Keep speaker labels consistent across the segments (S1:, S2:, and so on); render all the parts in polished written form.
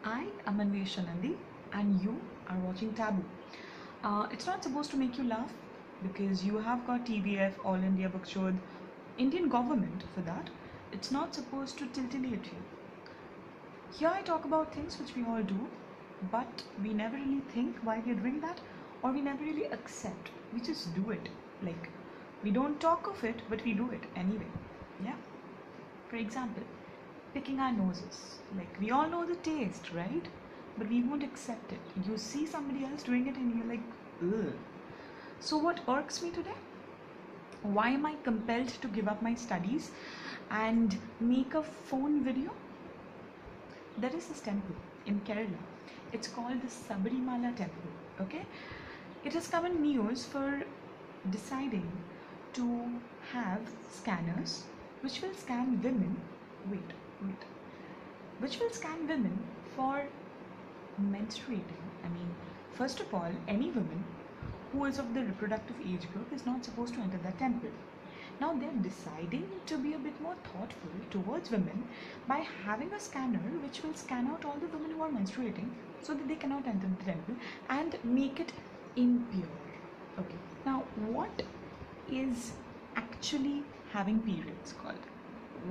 S1: I am Anandi and you are watching Taboo. It's not supposed to make you laugh because you have got TBF, All India Bookshod, Indian government for that. It's not supposed to titillate you. Here I talk about things which we all do, but we never really think why we're doing that, or we never really accept. We just do it. Like, we don't talk of it, but we do it anyway. Yeah. For example, picking our noses. Like, we all know the taste, right? But we won't accept it. You see somebody else doing it and you're like, ugh. So what irks me today? Why am I compelled to give up my studies and make a phone video? There is this temple in Kerala. It's called the Sabarimal temple. Okay? It has come in news for deciding to have scanners which will scan women. Which will scan women for menstruating. I mean, first of all, any woman who is of the reproductive age group is not supposed to enter that temple. Now they're deciding to be a bit more thoughtful towards women by having a scanner which will scan out all the women who are menstruating so that they cannot enter the temple and make it impure. Okay. Now what is actually having periods called?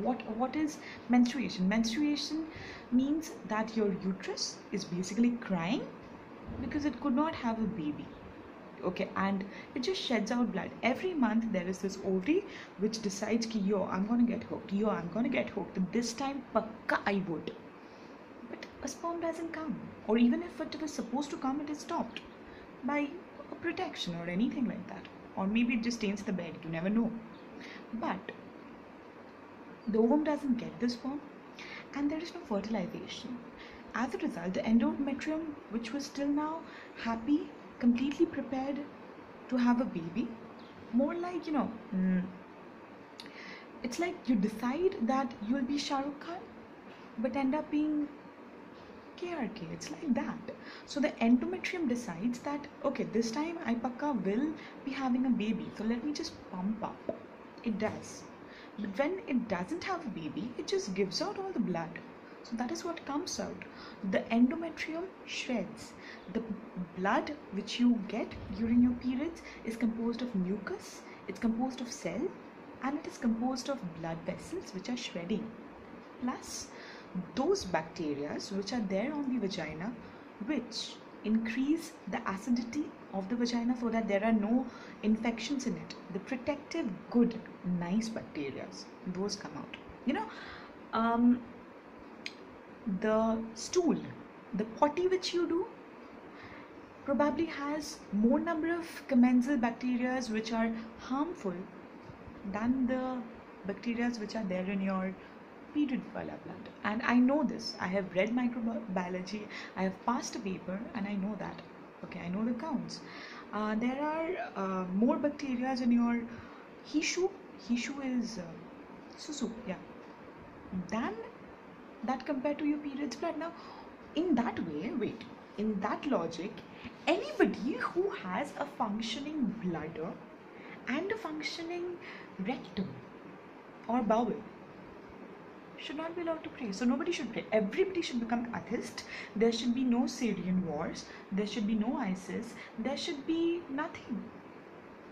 S1: What is menstruation? Menstruation means that your uterus is basically crying because it could not have a baby. Okay, and it just sheds out blood. Every month there is this ovary which decides ki yo, I'm gonna get hooked, this time pakka I would. But a sperm doesn't come, or even if it was supposed to come, it is stopped by a protection or anything like that, or maybe it just stains the bed, you never know. But the ovum doesn't get the sperm and there is no fertilization. As a result, the endometrium, which was till now happy, completely prepared to have a baby, more like, it's like you decide that you'll be Shah Rukh Khan but end up being KRK. It's like that. So the endometrium decides that, okay, this time I pakka will be having a baby, so let me just pump up. It does. But when it doesn't have a baby, it just gives out all the blood. So that is what comes out. The endometrium shreds. The blood which you get during your periods is composed of mucus, it's composed of cell, and it is composed of blood vessels which are shredding. Plus those bacteria which are there on the vagina, which increase the acidity of the vagina so that there are no infections in it. The protective, good, nice bacteria, those come out. The stool, the potty which you do, probably has more number of commensal bacteria which are harmful than the bacteria which are there in your period blood. And I know this. I have read microbiology, I have passed a paper, and I know that. Okay, I know the counts. There are more bacteria in your hishu. Hishu is susu, yeah, than that compared to your periods blood. Now, in that way, in that logic, anybody who has a functioning bladder and a functioning rectum or bowel should not be allowed to pray. So nobody should pray. Everybody should become atheist. There should be no Syrian wars. There should be no ISIS. There should be nothing.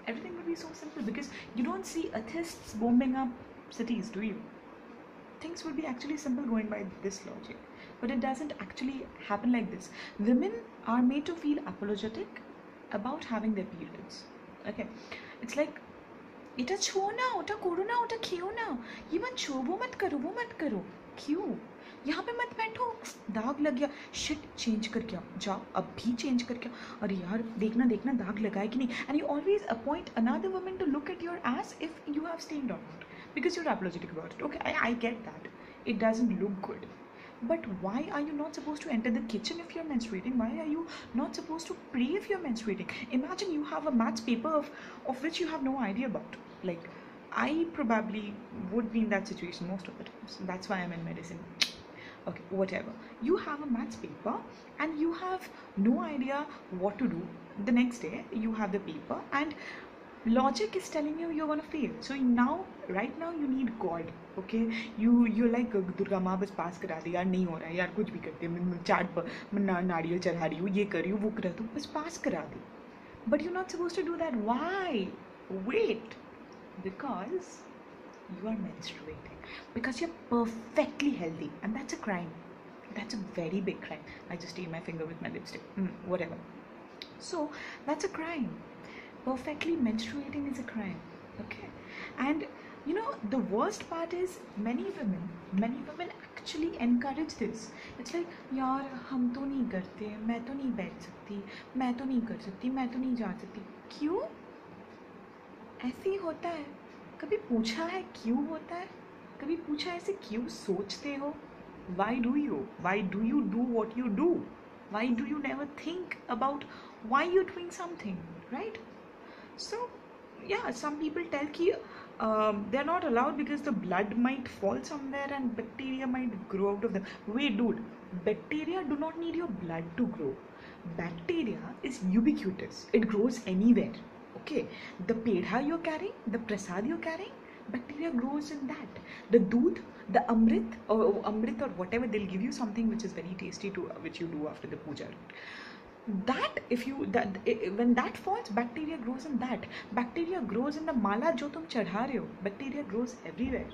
S1: Everything would be so simple because you don't see atheists bombing up cities, do you? Things would be actually simple going by this logic. But it doesn't actually happen like this. Women are made to feel apologetic about having their periods. Okay. It's like, এটা छो ना, ওটা করো না, ওটা খেও না, ये मत छो, वो मत करो. क्यों? यहाँ पे मत बैठो, दाग लग गया, शिट, चेंज करके आओ, जाओ अभी चेंज करके आओ, अरे यार देखना दाग लगा है कि नहीं. And you always appoint another woman to look at your ass if you have stained or not, because you're apologetic about it. Okay, I get that. It doesn't look good. But why are you not supposed to enter the kitchen if you're menstruating? Why are you not supposed to pray if you're menstruating? Imagine you have a maths paper of which you have no idea about. Like, I probably would be in that situation most of the times. That's why I'm in medicine. Okay, whatever. You have a maths paper and you have no idea what to do. The next day, you have the paper and logic is telling you you're gonna fail. So now, right now, you need God. Okay, you're like Durga माँ बस पास करा दे यार, नहीं हो रहा है यार, कुछ भी करते मैं चाट पर मैं नारियल चढ़ा रही हूँ, ये कर रही हूँ, वो करा दूँ, बस पास करा दे. But you're not supposed to do that. Why? Wait, because you are menstruating, because you're perfectly healthy, and that's a crime. That's a very big crime. I just stained my finger with my lipstick. Whatever. So that's a crime. Perfectly menstruating is a crime. Okay. And you know, the worst part is many women actually encourage this. It's like, यार हम तो नहीं करते, मैं तो नहीं बैठ सकती, मैं तो नहीं कर सकती, मैं तो नहीं जा सकती. क्यों ऐसे ही होता है? कभी पूछा है क्यों होता है? कभी पूछा ऐसे क्यों सोचते हो? Why do you do what you do? Why do you never think about why you're doing something, right? So yeah, some people tell ki they're not allowed because the blood might fall somewhere and bacteria might grow out of them. Wait, dude, bacteria do not need your blood to grow. Bacteria is ubiquitous. It grows anywhere. Okay, the pedha you're carrying, the prasad you're carrying, bacteria grows in that. The doodh, the amrit or whatever, they'll give you something which is very tasty to which you do after the puja. That when that falls, bacteria grows in that. Bacteria grows in the mala jo tum chadha rahe ho. Bacteria grows everywhere.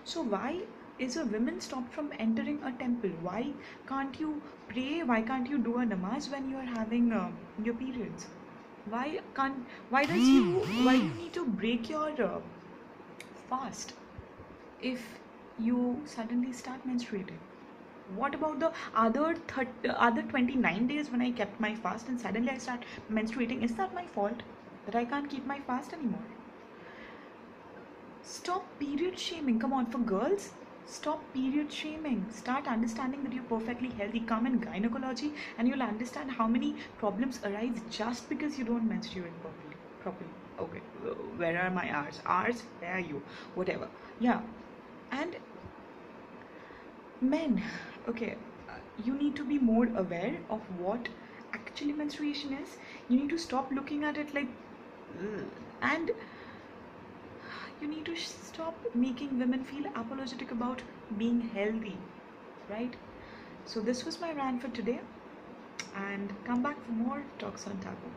S1: So why is a woman stopped from entering a temple? Why can't you pray? Why can't you do a namaz when you are having your periods? Why do you need to break your fast if you suddenly start menstruating? What about the other 29 days when I kept my fast and suddenly I start menstruating? Is that my fault that I can't keep my fast anymore? Stop period shaming. Come on, for girls, stop period shaming. Start understanding that you're perfectly healthy. Come in gynecology and you'll understand how many problems arise just because you don't menstruate properly. Okay, where are my R's? R's, where are you? Whatever. Yeah. And men, okay, you need to be more aware of what actually menstruation is. You need to stop looking at it like ugh, and you need to stop making women feel apologetic about being healthy, right? So this was my rant for today, and come back for more talks on taboo.